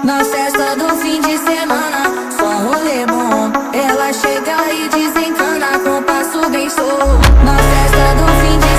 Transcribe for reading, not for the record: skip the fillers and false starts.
Na festa do fim de semana, só rolê bom. Ela chega e desencana com passo bem show. Na festa do fim de